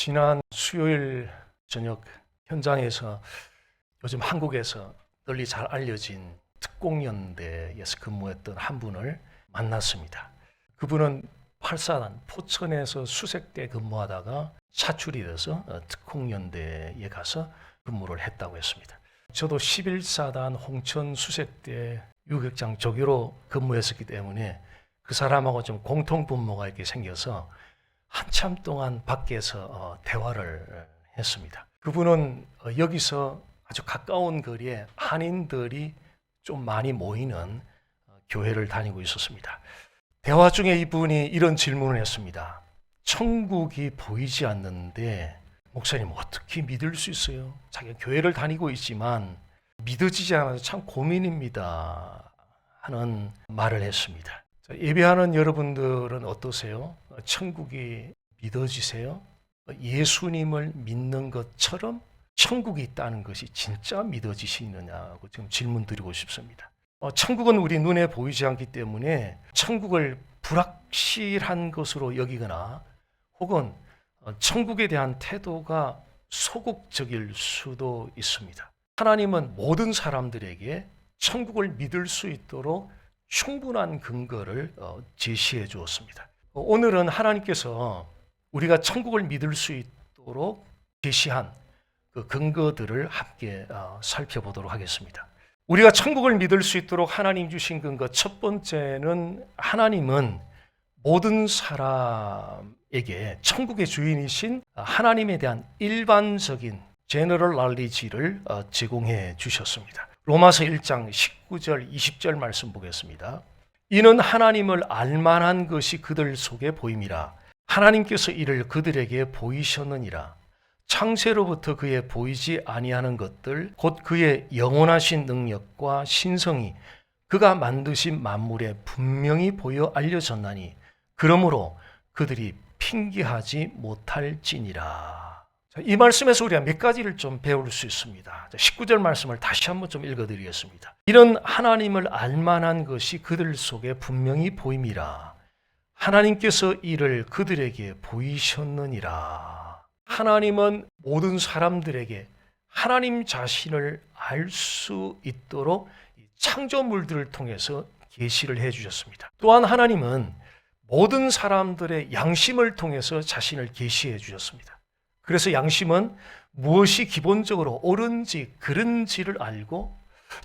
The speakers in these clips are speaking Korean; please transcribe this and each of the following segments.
지난 수요일 저녁 현장에서 요즘 한국에서 널리 잘 알려진 특공연대에서 근무했던 한 분을 만났습니다. 그분은 8사단 포천에서 수색대 근무하다가 사출이 돼서 특공연대에 가서 근무를 했다고 했습니다. 저도 11사단 홍천 수색대 유격장 조교로 근무했었기 때문에 그 사람하고 좀 공통 분모가 이렇게 생겨서 한참 동안 밖에서 대화를 했습니다. 그분은 여기서 아주 가까운 거리에 한인들이 좀 많이 모이는 교회를 다니고 있었습니다. 대화 중에 이분이 이런 질문을 했습니다. 천국이 보이지 않는데 목사님 어떻게 믿을 수 있어요? 자기가 교회를 다니고 있지만 믿어지지 않아서 참 고민입니다 하는 말을 했습니다. 예배하는 여러분들은 어떠세요? 천국이 믿어지세요? 예수님을 믿는 것처럼 천국이 있다는 것이 진짜 믿어지시느냐고 지금 질문 드리고 싶습니다. 천국은 우리 눈에 보이지 않기 때문에 천국을 불확실한 것으로 여기거나 혹은 천국에 대한 태도가 소극적일 수도 있습니다. 하나님은 모든 사람들에게 천국을 믿을 수 있도록 충분한 근거를 제시해 주었습니다. 오늘은 하나님께서 우리가 천국을 믿을 수 있도록 제시한 그 근거들을 함께 살펴보도록 하겠습니다. 우리가 천국을 믿을 수 있도록 하나님 주신 근거 첫 번째는 하나님은 모든 사람에게 천국의 주인이신 하나님에 대한 일반적인 제너럴 날리지를 제공해 주셨습니다. 로마서 1장 19절 20절 말씀 보겠습니다. 이는 하나님을 알만한 것이 그들 속에 보임이라. 하나님께서 이를 그들에게 보이셨느니라. 창세로부터 그의 보이지 아니하는 것들 곧 그의 영원하신 능력과 신성이 그가 만드신 만물에 분명히 보여 알려졌나니 그러므로 그들이 핑계하지 못할지니라. 이 말씀에서 우리가 몇 가지를 좀 배울 수 있습니다. 19절 말씀을 다시 한번 좀 읽어드리겠습니다. 이런 하나님을 알만한 것이 그들 속에 분명히 보임이라. 하나님께서 이를 그들에게 보이셨느니라. 하나님은 모든 사람들에게 하나님 자신을 알 수 있도록 창조물들을 통해서 계시를 해주셨습니다. 또한 하나님은 모든 사람들의 양심을 통해서 자신을 계시해 주셨습니다. 그래서 양심은 무엇이 기본적으로 옳은지 그른지를 알고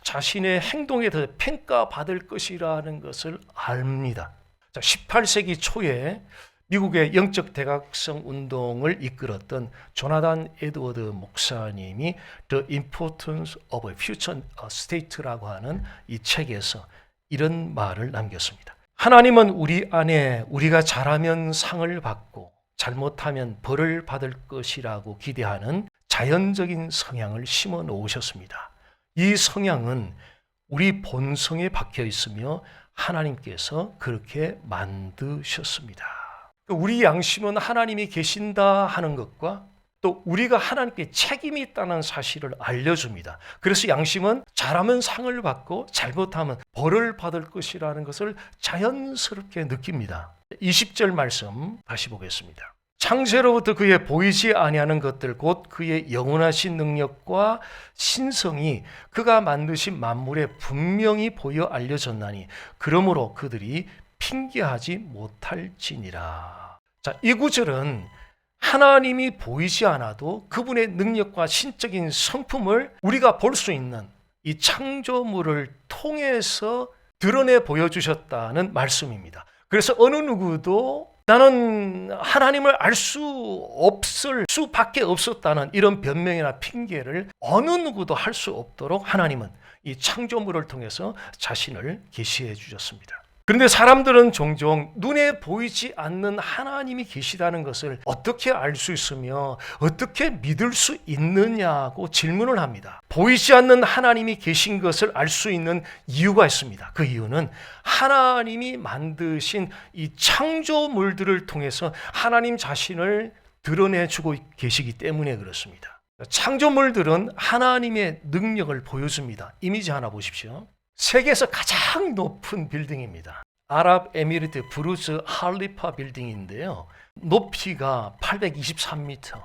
자신의 행동에 대해 평가받을 것이라는 것을 압니다. 18세기 초에 미국의 영적 대각성 운동을 이끌었던 조나단 에드워드 목사님이 The Importance of a Future State라고 하는 이 책에서 이런 말을 남겼습니다. 하나님은 우리 안에 우리가 잘하면 상을 받고 잘못하면 벌을 받을 것이라고 기대하는 자연적인 성향을 심어 놓으셨습니다. 이 성향은 우리 본성에 박혀 있으며 하나님께서 그렇게 만드셨습니다. 우리 양심은 하나님이 계신다 하는 것과 또 우리가 하나님께 책임이 있다는 사실을 알려줍니다. 그래서 양심은 잘하면 상을 받고 잘못하면 벌을 받을 것이라는 것을 자연스럽게 느낍니다. 20절 말씀 다시 보겠습니다. 창세로부터 그의 보이지 아니하는 것들 곧 그의 영원하신 능력과 신성이 그가 만드신 만물에 분명히 보여 알려졌나니 그러므로 그들이 핑계하지 못할지니라. 자, 이 구절은 하나님이 보이지 않아도 그분의 능력과 신적인 성품을 우리가 볼 수 있는 이 창조물을 통해서 드러내 보여주셨다는 말씀입니다. 그래서 어느 누구도 나는 하나님을 알 수 없을 수밖에 없었다는 이런 변명이나 핑계를 어느 누구도 할 수 없도록 하나님은 이 창조물을 통해서 자신을 계시해 주셨습니다. 그런데 사람들은 종종 눈에 보이지 않는 하나님이 계시다는 것을 어떻게 알 수 있으며 어떻게 믿을 수 있느냐고 질문을 합니다. 보이지 않는 하나님이 계신 것을 알 수 있는 이유가 있습니다. 그 이유는 하나님이 만드신 이 창조물들을 통해서 하나님 자신을 드러내주고 계시기 때문에 그렇습니다. 창조물들은 하나님의 능력을 보여줍니다. 이미지 하나 보십시오. 세계에서 가장 높은 빌딩입니다. 아랍에미리트 부르즈 할리파 빌딩인데요. 높이가 823m,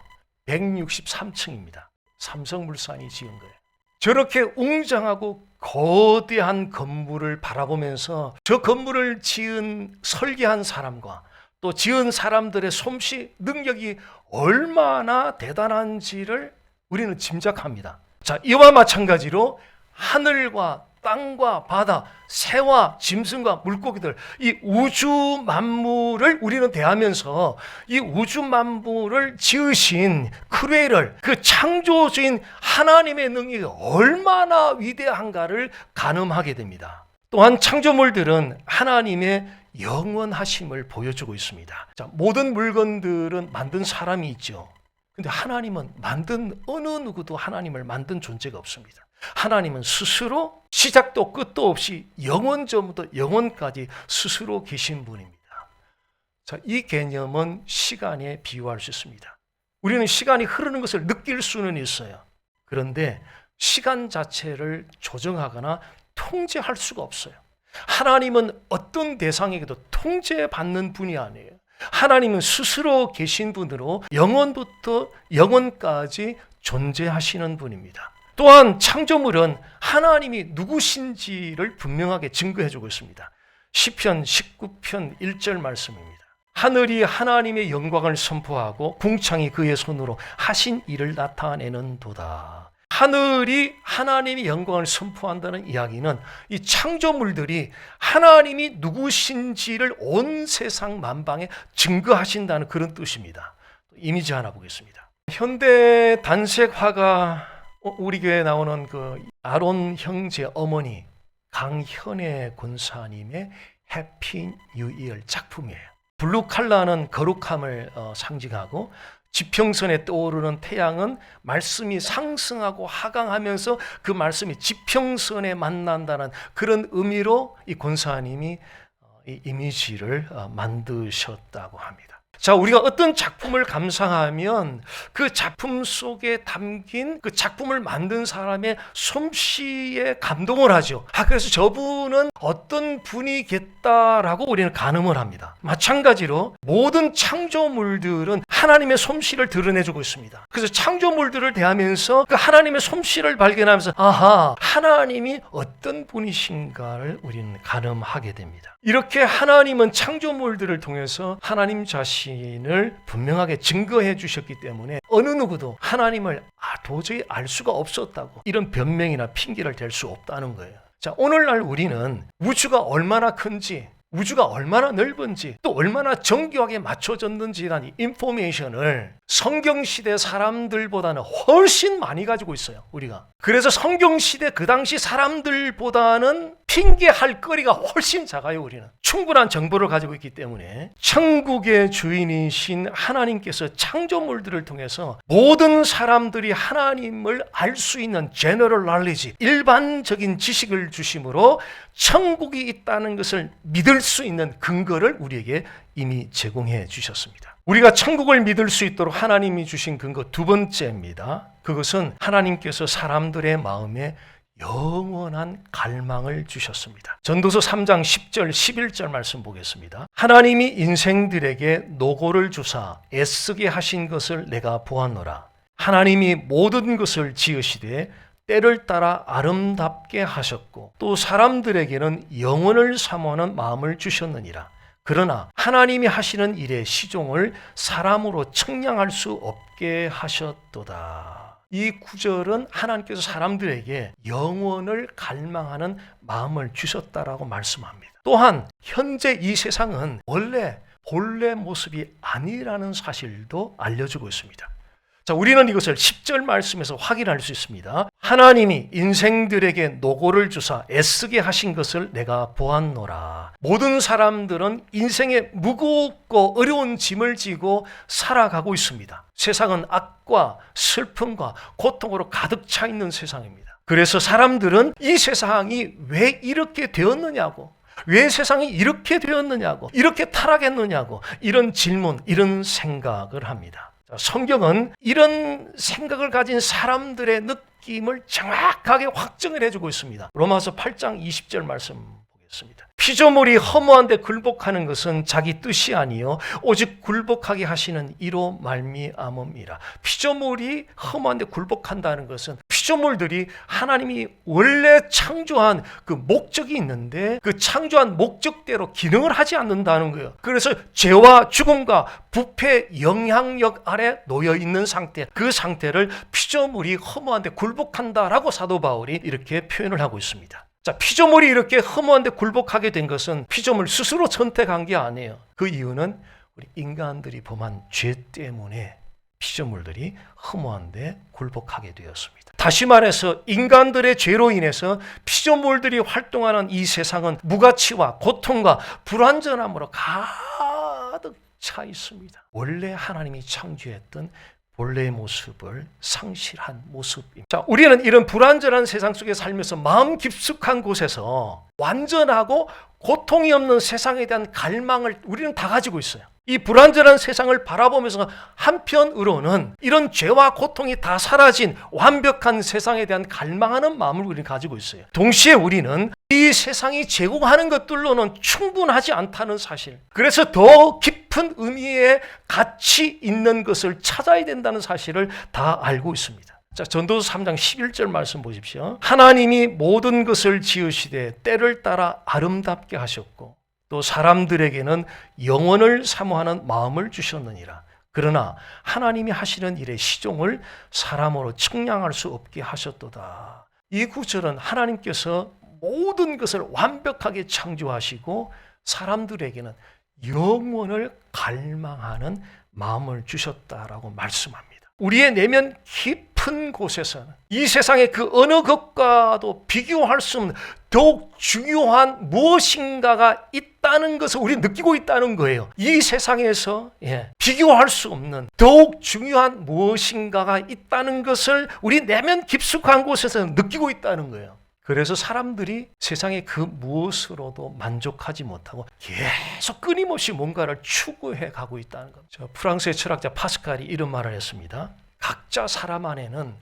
163층입니다. 삼성물산이 지은 거예요. 저렇게 웅장하고 거대한 건물을 바라보면서 저 건물을 지은 설계한 사람과 또 지은 사람들의 솜씨 능력이 얼마나 대단한지를 우리는 짐작합니다. 자, 이와 마찬가지로 하늘과 땅과 바다, 새와 짐승과 물고기들, 이 우주 만물을 우리는 대하면서 이 우주 만물을 지으신 크리에이터, 그 창조주인 하나님의 능력이 얼마나 위대한가를 가늠하게 됩니다. 또한 창조물들은 하나님의 영원하심을 보여주고 있습니다. 자, 모든 물건들은 만든 사람이 있죠. 근데 하나님은 만든 어느 누구도 하나님을 만든 존재가 없습니다. 하나님은 스스로 시작도 끝도 없이 영원전부터 영원까지 스스로 계신 분입니다. 자, 이 개념은 시간에 비유할 수 있습니다. 우리는 시간이 흐르는 것을 느낄 수는 있어요. 그런데 시간 자체를 조정하거나 통제할 수가 없어요. 하나님은 어떤 대상에게도 통제받는 분이 아니에요. 하나님은 스스로 계신 분으로 영원부터 영원까지 존재하시는 분입니다. 또한 창조물은 하나님이 누구신지를 분명하게 증거해주고 있습니다. 시편 19편 1절 말씀입니다. 하늘이 하나님의 영광을 선포하고 궁창이 그의 손으로 하신 일을 나타내는 도다. 하늘이 하나님의 영광을 선포한다는 이야기는 이 창조물들이 하나님이 누구신지를 온 세상 만방에 증거하신다는 그런 뜻입니다. 이미지 하나 보겠습니다. 현대 단색 화가 우리 교회에 나오는 그 아론 형제 어머니 강현애 권사님의 해피 뉴 이어 작품이에요. 블루 칼라는 거룩함을 상징하고 지평선에 떠오르는 태양은 말씀이 상승하고 하강하면서 그 말씀이 지평선에 만난다는 그런 의미로 이 권사님이 이 이미지를 만드셨다고 합니다. 자, 우리가 어떤 작품을 감상하면 그 작품 속에 담긴 그 작품을 만든 사람의 솜씨에 감동을 하죠. 그래서 저분은 어떤 분이겠다라고 우리는 가늠을 합니다. 마찬가지로 모든 창조물들은 하나님의 솜씨를 드러내주고 있습니다. 그래서 창조물들을 대하면서 그 하나님의 솜씨를 발견하면서 하나님이 어떤 분이신가를 우리는 가늠하게 됩니다. 이렇게 하나님은 창조물들을 통해서 하나님 자신을 분명하게 증거해 주셨기 때문에 어느 누구도 하나님을 도저히 알 수가 없었다고 이런 변명이나 핑계를 댈 수 없다는 거예요. 자, 오늘날 우리는 우주가 얼마나 큰지, 우주가 얼마나 넓은지, 또 얼마나 정교하게 맞춰졌는지라는 인포메이션을 성경시대 사람들보다는 훨씬 많이 가지고 있어요, 우리가. 그래서 성경시대 그 당시 사람들보다는 핑계할 거리가 훨씬 작아요, 우리는. 충분한 정보를 가지고 있기 때문에 천국의 주인이신 하나님께서 창조물들을 통해서 모든 사람들이 하나님을 알 수 있는 제너럴 날리지, 일반적인 지식을 주심으로 천국이 있다는 것을 믿을 수 있는 근거를 우리에게 이미 제공해 주셨습니다. 우리가 천국을 믿을 수 있도록 하나님이 주신 근거 두 번째입니다. 그것은 하나님께서 사람들의 마음에 영원한 갈망을 주셨습니다. 전도서 3장 10절 11절 말씀 보겠습니다. 하나님이 인생들에게 노고를 주사 애쓰게 하신 것을 내가 보았노라. 하나님이 모든 것을 지으시되 때를 따라 아름답게 하셨고 또 사람들에게는 영원을 사모하는 마음을 주셨느니라. 그러나 하나님이 하시는 일의 시종을 사람으로 측량할 수 없게 하셨도다. 이 구절은 하나님께서 사람들에게 영원을 갈망하는 마음을 주셨다라고 말씀합니다. 또한 현재 이 세상은 원래 본래 모습이 아니라는 사실도 알려주고 있습니다. 자, 우리는 이것을 10절 말씀에서 확인할 수 있습니다. 하나님이 인생들에게 노고를 주사 애쓰게 하신 것을 내가 보았노라. 모든 사람들은 인생에 무겁고 어려운 짐을 지고 살아가고 있습니다. 세상은 악과 슬픔과 고통으로 가득 차 있는 세상입니다. 그래서 사람들은 이 세상이 왜 이렇게 되었느냐고, 왜 세상이 이렇게 되었느냐고, 이렇게 타락했느냐고, 이런 질문, 이런 생각을 합니다. 성경은 이런 생각을 가진 사람들의 느낌을 정확하게 확정을 해주고 있습니다. 로마서 8장 20절 말씀 보겠습니다. 있습니다. 피조물이 허무한데 굴복하는 것은 자기 뜻이 아니요 오직 굴복하게 하시는 이로 말미암음이라. 피조물이 허무한데 굴복한다는 것은 피조물들이 하나님이 원래 창조한 그 목적이 있는데 그 창조한 목적대로 기능을 하지 않는다는 거예요. 그래서 죄와 죽음과 부패 영향력 아래 놓여 있는 상태, 그 상태를 피조물이 허무한데 굴복한다라고 사도 바울이 이렇게 표현을 하고 있습니다. 자, 피조물이 이렇게 허무한데 굴복하게 된 것은 피조물 스스로 선택한 게 아니에요. 그 이유는 우리 인간들이 범한 죄 때문에 피조물들이 허무한데 굴복하게 되었습니다. 다시 말해서 인간들의 죄로 인해서 피조물들이 활동하는 이 세상은 무가치와 고통과 불완전함으로 가득 차 있습니다. 원래 하나님이 창조했던 본래의 모습을 상실한 모습입니다. 자, 우리는 이런 불완전한 세상 속에 살면서 마음 깊숙한 곳에서 완전하고 고통이 없는 세상에 대한 갈망을 우리는 다 가지고 있어요. 이 불완전한 세상을 바라보면서 한편으로는 이런 죄와 고통이 다 사라진 완벽한 세상에 대한 갈망하는 마음을 우리는 가지고 있어요. 동시에 우리는 이 세상이 제공하는 것들로는 충분하지 않다는 사실, 그래서 더 깊은 의미의 가치 있는 것을 찾아야 된다는 사실을 다 알고 있습니다. 자, 전도서 3장 11절 말씀 보십시오. 하나님이 모든 것을 지으시되 때를 따라 아름답게 하셨고 또 사람들에게는 영원을 사모하는 마음을 주셨느니라. 그러나 하나님이 하시는 일의 시종을 사람으로 측량할 수 없게 하셨도다. 이 구절은 하나님께서 모든 것을 완벽하게 창조하시고 사람들에게는 영원을 갈망하는 마음을 주셨다라고 말씀합니다. 우리의 내면 깊은 곳에서는 이 세상의 그 어느 것과도 비교할 수 없는 더욱 중요한 무엇인가가 있다는 것을 우리 느끼고 있다는 거예요. 이 세상에서 비교할 수 없는 더욱 중요한 무엇인가가 있다는 것을 우리 내면 깊숙한 곳에서 느끼고 있다는 거예요. 그래서 사람들이 세상의 그 무엇으로도 만족하지 못하고 계속 끊임없이 뭔가를 추구해 가고 있다는 겁니다. 프랑스의 철학자 파스칼이 이런 말을 했습니다. 각자 사람 안에는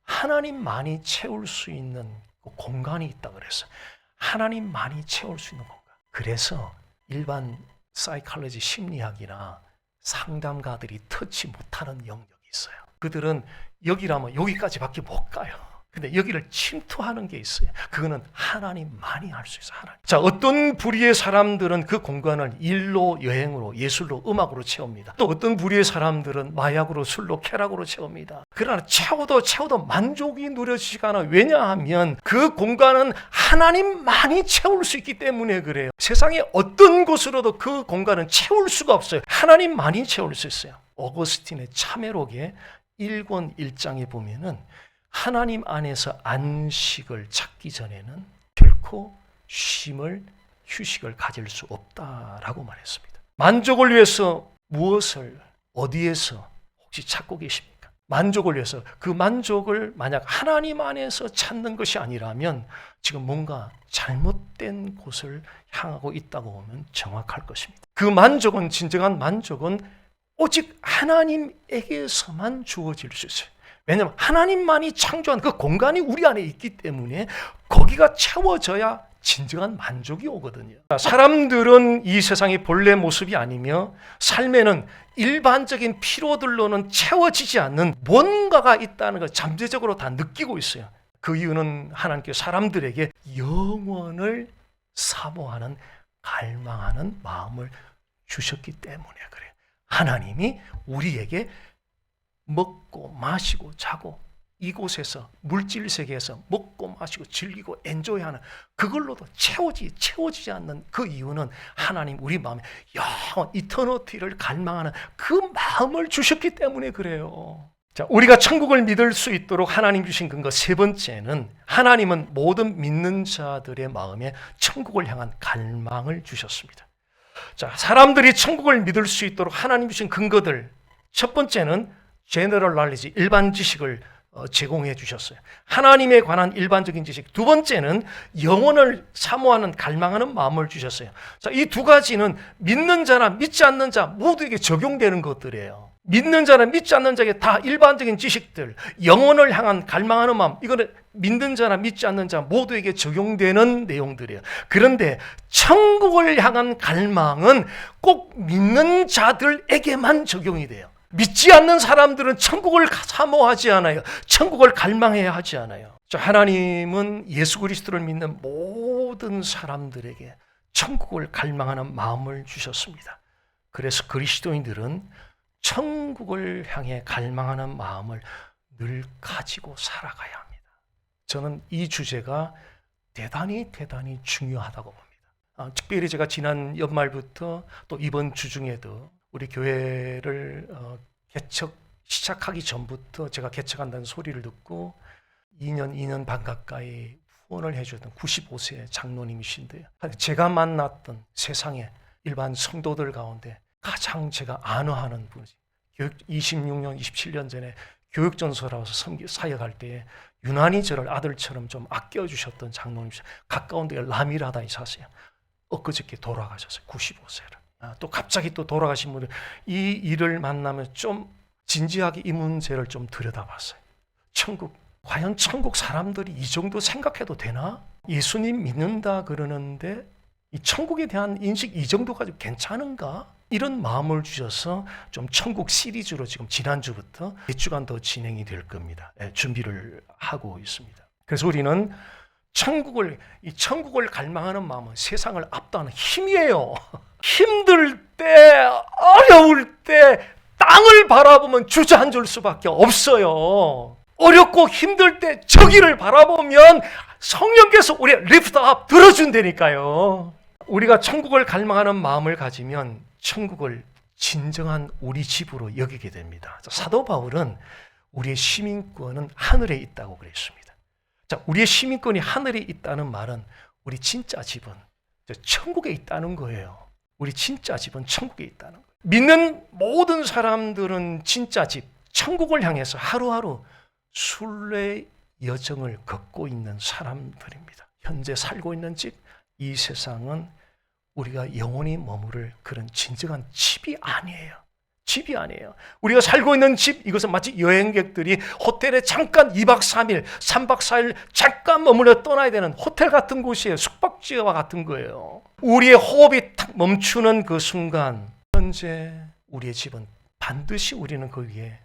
하나님만이 채울 수 있는 공간이 있다고 그랬어요. 하나님만이 채울 수 있는 공간. 그래서 일반 사이콜로지 심리학이나 상담가들이 터치 못하는 영역이 있어요. 그들은 여기라면 여기까지밖에 못 가요. 근데 여기를 침투하는 게 있어요. 그거는 하나님만이 할 수 있어요. 하나님. 자, 어떤 부류의 사람들은 그 공간을 일로, 여행으로, 예술로, 음악으로 채웁니다. 또 어떤 부류의 사람들은 마약으로, 술로, 쾌락으로 채웁니다. 그러나 채워도 만족이 누려지지가 않아요. 왜냐하면 그 공간은 하나님만이 채울 수 있기 때문에 그래요. 세상의 어떤 곳으로도 그 공간은 채울 수가 없어요. 하나님만이 채울 수 있어요. 어거스틴의 참회록의 1권 1장에 보면은 하나님 안에서 안식을 찾기 전에는 결코 휴식을 가질 수 없다라고 말했습니다. 만족을 위해서 무엇을 어디에서 혹시 찾고 계십니까? 만족을 위해서 그 만족을 만약 하나님 안에서 찾는 것이 아니라면 지금 뭔가 잘못된 곳을 향하고 있다고 보면 정확할 것입니다. 그 만족은, 진정한 만족은 오직 하나님에게서만 주어질 수 있어요. 왜냐하면 하나님만이 창조한 그 공간이 우리 안에 있기 때문에 거기가 채워져야 진정한 만족이 오거든요. 사람들은 이 세상의 본래 모습이 아니며 삶에는 일반적인 피로들로는 채워지지 않는 뭔가가 있다는 걸 잠재적으로 다 느끼고 있어요. 그 이유는 하나님께서 사람들에게 영원을 사모하는, 갈망하는 마음을 주셨기 때문에 그래요. 하나님이 우리에게 먹고 마시고 자고 이곳에서 물질 세계에서 먹고 마시고 즐기고 엔조이하는 그걸로도 채워지지 않는 그 이유는 하나님 우리 마음에 영원 이터너티를 갈망하는 그 마음을 주셨기 때문에 그래요. 자, 우리가 천국을 믿을 수 있도록 하나님 주신 근거 세 번째는 하나님은 모든 믿는 자들의 마음에 천국을 향한 갈망을 주셨습니다. 자, 사람들이 천국을 믿을 수 있도록 하나님 주신 근거들, 첫 번째는 제너럴 knowledge, 일반 지식을 제공해 주셨어요. 하나님에 관한 일반적인 지식. 두 번째는 영혼을 사모하는, 갈망하는 마음을 주셨어요. 자, 이 두 가지는 믿는 자나 믿지 않는 자 모두에게 적용되는 것들이에요. 믿는 자나 믿지 않는 자에게 다 일반적인 지식들, 영혼을 향한 갈망하는 마음, 이거는 믿는 자나 믿지 않는 자 모두에게 적용되는 내용들이에요. 그런데 천국을 향한 갈망은 꼭 믿는 자들에게만 적용이 돼요. 믿지 않는 사람들은 천국을 사모하지 않아요. 천국을 갈망해야 하지 않아요. 하나님은 예수 그리스도를 믿는 모든 사람들에게 천국을 갈망하는 마음을 주셨습니다. 그래서 그리스도인들은 천국을 향해 갈망하는 마음을 늘 가지고 살아가야 합니다. 저는 이 주제가 대단히 중요하다고 봅니다. 특별히 제가 지난 연말부터 또 이번 주 중에도 우리 교회를 개척 시작하기 전부터 제가 개척한다는 소리를 듣고 2년 반 가까이 후원을 해주던 95세 장로님이신데요. 제가 만났던 세상의 일반 성도들 가운데 가장 제가 안어하는 분이지. 26년, 27년 전에 교육전소라서 사역할 때에 유난히 저를 아들처럼 좀 아껴주셨던 장로님이시죠. 가까운 데에 라미라다에 사세요. 엊그저께 돌아가셨어요. 95세를. 또 갑자기 또 돌아가신 분들, 이 일을 만나면 좀 진지하게 이 문제를 좀 들여다봤어요. 과연 천국 사람들이 이 정도 생각해도 되나? 예수님 믿는다 그러는데 이 천국에 대한 인식 이 정도 가지고 괜찮은가? 이런 마음을 주셔서 좀 천국 시리즈로 지금 지난주부터 몇 주간 더 진행이 될 겁니다. 준비를 하고 있습니다. 그래서 우리는 이 천국을 갈망하는 마음은 세상을 압도하는 힘이에요. 힘들 때, 어려울 때 땅을 바라보면 주저앉을 수밖에 없어요. 어렵고 힘들 때 저기를 바라보면 성령께서 우리 리프트업 들어준다니까요. 우리가 천국을 갈망하는 마음을 가지면 천국을 진정한 우리 집으로 여기게 됩니다. 사도 바울은 우리의 시민권은 하늘에 있다고 그랬습니다. 우리의 시민권이 하늘에 있다는 말은 우리 진짜 집은 천국에 있다는 거예요. 우리 진짜 집은 천국에 있다는 거예요. 믿는 모든 사람들은 진짜 집, 천국을 향해서 하루하루 순례 여정을 걷고 있는 사람들입니다. 현재 살고 있는 집, 이 세상은 우리가 영원히 머무를 그런 진정한 집이 아니에요. 집이 아니에요. 우리가 살고 있는 집, 이것은 마치 여행객들이 호텔에 잠깐 2박 3일, 3박 4일 잠깐 머물러 떠나야 되는 호텔 같은 곳이에요. 숙박지와 같은 거예요. 우리의 호흡이 탁 멈추는 그 순간, 현재 우리의 집은 반드시 우리는 거기에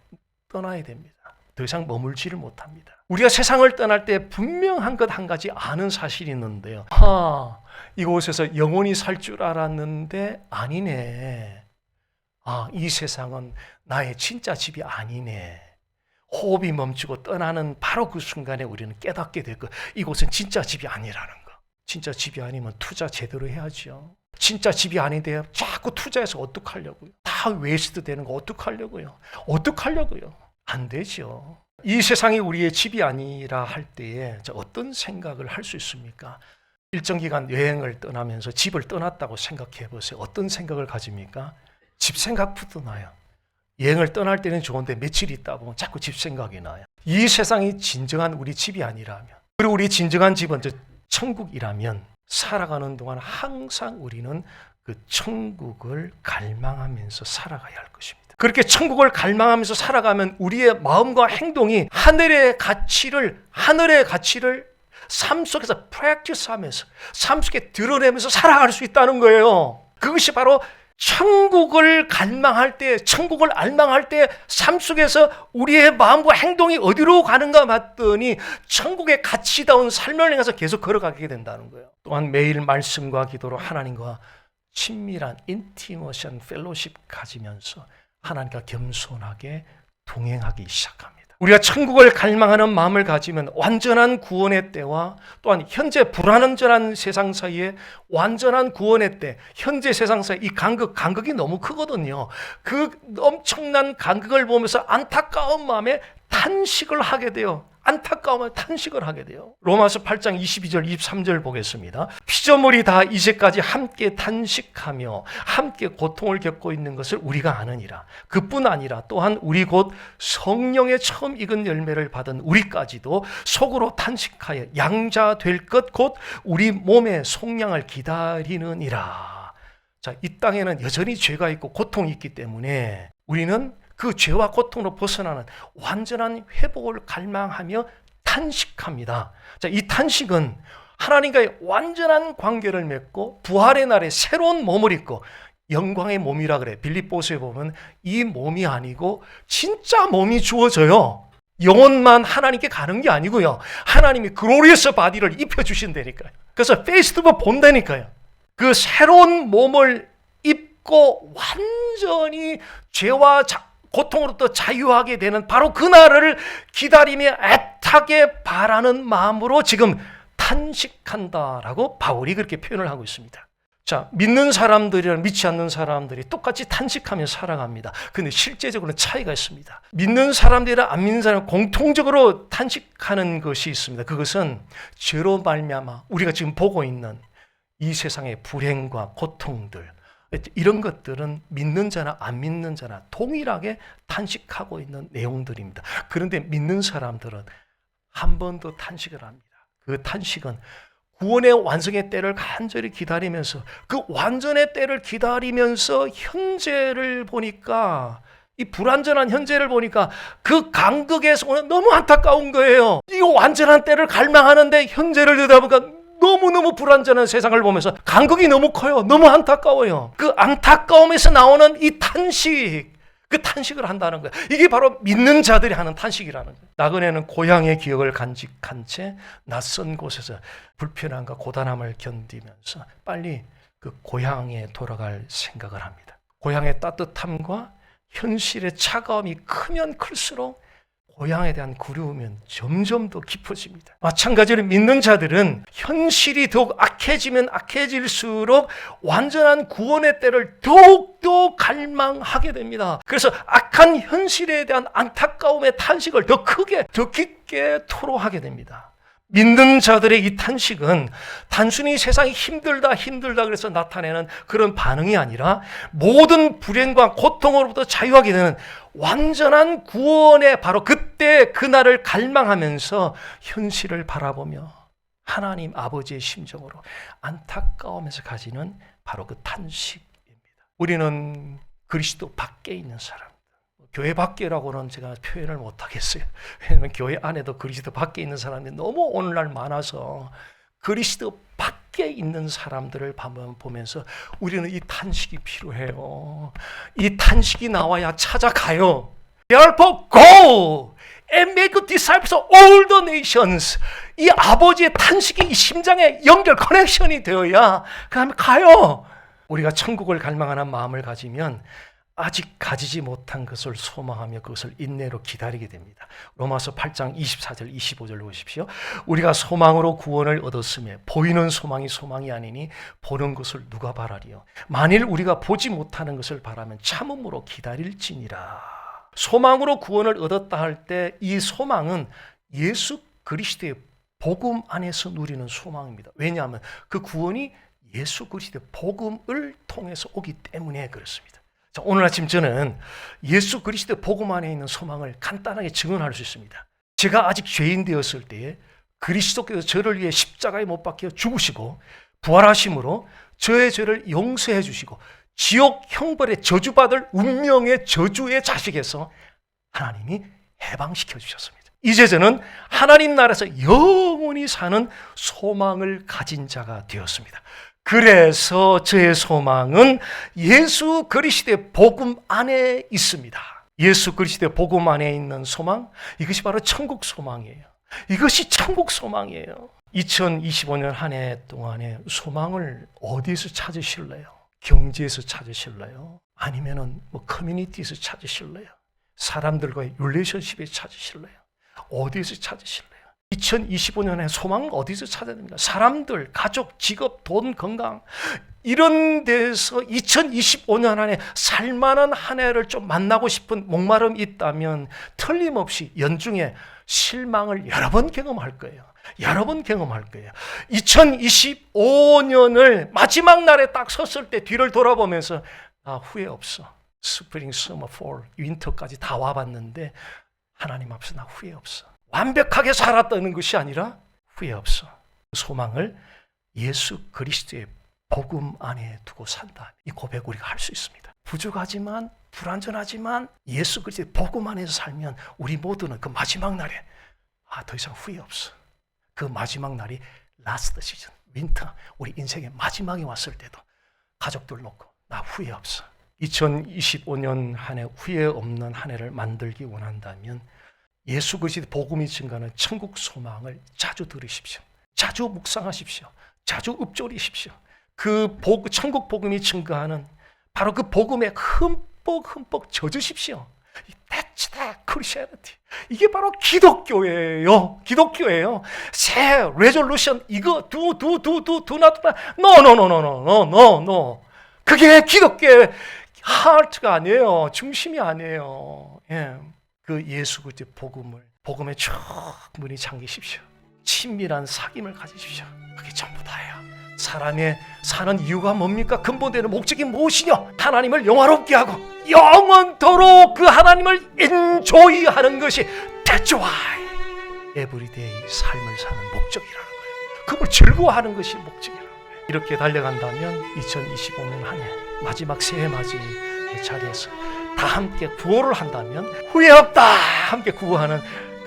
떠나야 됩니다. 더 이상 머물지를 못합니다. 우리가 세상을 떠날 때 분명한 것 한 가지 아는 사실이 있는데요. 이곳에서 영원히 살 줄 알았는데 아니네. 이 세상은 나의 진짜 집이 아니네. 호흡이 멈추고 떠나는 바로 그 순간에 우리는 깨닫게 될 거. 이곳은 진짜 집이 아니라는 거. 진짜 집이 아니면 투자 제대로 해야죠. 진짜 집이 아닌데 자꾸 투자해서 어떡하려고요? 다 웨이스트 되는 거 어떡하려고요? 안 되죠. 이 세상이 우리의 집이 아니라 할 때에 어떤 생각을 할 수 있습니까? 일정 기간 여행을 떠나면서 집을 떠났다고 생각해 보세요. 어떤 생각을 가집니까? 집 생각부터 나요. 여행을 떠날 때는 좋은데 며칠 있다 보면 자꾸 집 생각이 나요. 이 세상이 진정한 우리 집이 아니라면, 그리고 우리 진정한 집은 천국이라면 살아가는 동안 항상 우리는 그 천국을 갈망하면서 살아가야 할 것입니다. 그렇게 천국을 갈망하면서 살아가면 우리의 마음과 행동이 하늘의 가치를 삶 속에서 프랙티스하면서 삶 속에 드러내면서 살아갈 수 있다는 거예요. 그것이 바로 천국을 갈망할 때, 천국을 알망할 때 삶 속에서 우리의 마음과 행동이 어디로 가는가 봤더니 천국의 가치다운 삶을 향해서 계속 걸어가게 된다는 거예요. 또한 매일 말씀과 기도로 하나님과 친밀한 인티머션 펠로십 가지면서 하나님과 겸손하게 동행하기 시작합니다. 우리가 천국을 갈망하는 마음을 가지면 완전한 구원의 때와 또한 현재 불완전한 세상 사이에 완전한 구원의 때, 현재 세상 사이 이 간극이 너무 크거든요. 그 엄청난 간극을 보면서 안타까운 마음에 탄식을 하게 돼요. 로마서 8장 22절 23절 보겠습니다. 피조물이 다 이제까지 함께 탄식하며 함께 고통을 겪고 있는 것을 우리가 아느니라. 그뿐 아니라 또한 우리 곧 성령의 처음 익은 열매를 받은 우리까지도 속으로 탄식하여 양자 될 것 곧 우리 몸의 속량을 기다리느니라. 이 땅에는 여전히 죄가 있고 고통이 있기 때문에 우리는 그 죄와 고통으로 벗어나는 완전한 회복을 갈망하며 탄식합니다. 자, 이 탄식은 하나님과의 완전한 관계를 맺고 부활의 날에 새로운 몸을 입고 영광의 몸이라 그래. 빌립보서에 보면 이 몸이 아니고 진짜 몸이 주어져요. 영혼만 하나님께 가는 게 아니고요. 하나님이 글로리어스 바디를 입혀주신다니까요. 그래서 페이스투브 본다니까요. 그 새로운 몸을 입고 완전히 죄와 고통으로부터 자유하게 되는 바로 그날을 기다리며 애타게 바라는 마음으로 지금 탄식한다라고 바울이 그렇게 표현을 하고 있습니다. 자, 믿는 사람들이랑 믿지 않는 사람들이 똑같이 탄식하며 살아갑니다. 근데 실제적으로는 차이가 있습니다. 믿는 사람들이랑 안 믿는 사람 공통적으로 탄식하는 것이 있습니다. 그것은 죄로 말미암아 우리가 지금 보고 있는 이 세상의 불행과 고통들, 이런 것들은 믿는 자나 안 믿는 자나 동일하게 탄식하고 있는 내용들입니다. 그런데 믿는 사람들은 한 번 더 탄식을 합니다. 그 탄식은 구원의 완성의 때를 간절히 기다리면서 그 완전의 때를 기다리면서 현재를 보니까 이 불완전한 현재를 보니까 그 간극에서 오는 너무 안타까운 거예요. 이 완전한 때를 갈망하는데 현재를 들여다보니까 너무너무 불완전한 세상을 보면서 간극이 너무 커요. 너무 안타까워요. 그 안타까움에서 나오는 이 탄식, 그 탄식을 한다는 거예요. 이게 바로 믿는 자들이 하는 탄식이라는 거예요. 나그네는 고향의 기억을 간직한 채 낯선 곳에서 불편함과 고단함을 견디면서 빨리 그 고향에 돌아갈 생각을 합니다. 고향의 따뜻함과 현실의 차가움이 크면 클수록 고향에 대한 그리움은 점점 더 깊어집니다. 마찬가지로 믿는 자들은 현실이 더욱 악해지면 악해질수록 완전한 구원의 때를 더욱더 갈망하게 됩니다. 그래서 악한 현실에 대한 안타까움의 탄식을 더 크게, 더 깊게 토로하게 됩니다. 믿는 자들의 이 탄식은 단순히 세상이 힘들다 그래서 나타내는 그런 반응이 아니라 모든 불행과 고통으로부터 자유하게 되는 완전한 구원의 바로 그때 그날을 갈망하면서 현실을 바라보며 하나님 아버지의 심정으로 안타까움에서 가지는 바로 그 탄식입니다. 우리는 그리스도 밖에 있는 사람, 교회 밖이라고는 제가 표현을 못하겠어요. 왜냐하면 교회 안에도 그리스도 밖에 있는 사람들이 너무 오늘날 많아서 그리스도 밖에 있는 사람들을 보면서 우리는 이 탄식이 필요해요. 이 탄식이 나와야 찾아가요. Therefore go and make disciples of all the nations. 이 아버지의 탄식이 이 심장에 연결 커넥션이 되어야 그 다음에 가요. 우리가 천국을 갈망하는 마음을 가지면 아직 가지지 못한 것을 소망하며 그것을 인내로 기다리게 됩니다. 로마서 8장 24절 25절 보십시오. 우리가 소망으로 구원을 얻었으며 보이는 소망이 소망이 아니니 보는 것을 누가 바라리요. 만일 우리가 보지 못하는 것을 바라면 참음으로 기다릴지니라. 소망으로 구원을 얻었다 할 때 이 소망은 예수 그리스도의 복음 안에서 누리는 소망입니다. 왜냐하면 그 구원이 예수 그리스도의 복음을 통해서 오기 때문에 그렇습니다. 자, 오늘 아침 저는 예수 그리스도의 복음 안에 있는 소망을 간단하게 증언할 수 있습니다. 제가 아직 죄인 되었을 때에 그리스도께서 저를 위해 십자가에 못 박혀 죽으시고 부활하심으로 저의 죄를 용서해 주시고 지옥 형벌에 저주받을 운명의 저주의 자식에서 하나님이 해방시켜 주셨습니다. 이제 저는 하나님 나라에서 영원히 사는 소망을 가진 자가 되었습니다. 그래서 저의 소망은 예수 그리스도의 복음 안에 있습니다. 예수 그리스도의 복음 안에 있는 소망, 이것이 바로 천국 소망이에요. 이것이 천국 소망이에요. 2025년 한 해 동안에 소망을 어디에서 찾으실래요? 경제에서 찾으실래요? 아니면은 커뮤니티에서 찾으실래요? 사람들과의 릴레이션십에 찾으실래요? 어디에서 찾으실래요? 2025년에 소망은 어디서 찾아야 됩니까? 사람들, 가족, 직업, 돈, 건강 이런 데서 2025년 안에 살만한 한 해를 좀 만나고 싶은 목마름이 있다면 틀림없이 연중에 실망을 여러 번 경험할 거예요. 여러 번 경험할 거예요. 2025년을 마지막 날에 딱 섰을 때 뒤를 돌아보면서 후회 없어. 스프링, 서머, 폴, 윈터까지 다 와봤는데 하나님 앞에서 나 후회 없어. 완벽하게 살았다는 것이 아니라 후회 없어. 소망을 예수 그리스도의 복음 안에 두고 산다. 이 고백 우리가 할 수 있습니다. 부족하지만 불완전하지만 예수 그리스도의 복음 안에서 살면 우리 모두는 그 마지막 날에 더 이상 후회 없어. 그 마지막 날이 라스트 시즌, 윈터, 우리 인생의 마지막에 왔을 때도 가족들 놓고 나 후회 없어. 2025년 한 해 후회 없는 한 해를 만들기 원한다면 예수 그리스도의 복음이 증가하는 천국 소망을 자주 들으십시오. 자주 묵상하십시오. 자주 읊조리십시오. 그 천국 복음이 증가하는 바로 그 복음에 흠뻑 젖으십시오. That's the Christianity. 이게 바로 기독교예요. 기독교예요. 새 레졸루션 이거 No. 그게 기독교의 하트가 아니에요. 중심이 아니에요. 예. 그 예수 그리스도의 복음에 충분히 잠기십시오. 친밀한 사귐을 가지십시오. 그게 전부 다예요. 사람의 사는 이유가 뭡니까? 근본되는 목적이 무엇이냐? 하나님을 영화롭게 하고 영원토록 그 하나님을 엔조이하는 것이 That's why 에브리데이 삶을 사는 목적이라는 거예요. 그걸 즐거워하는 것이 목적이라는 거예요. 이렇게 달려간다면 2025년 한 해 마지막 새해 맞이 자리에서 다 함께 구호를 한다면 후회 없다 함께 구호하는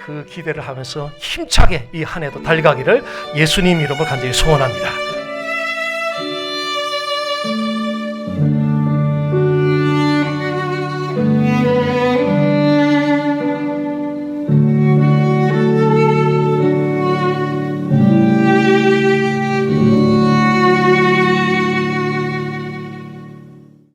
그 기대를 하면서 힘차게 이 한 해도 달려가기를 예수님 이름으로 간절히 소원합니다.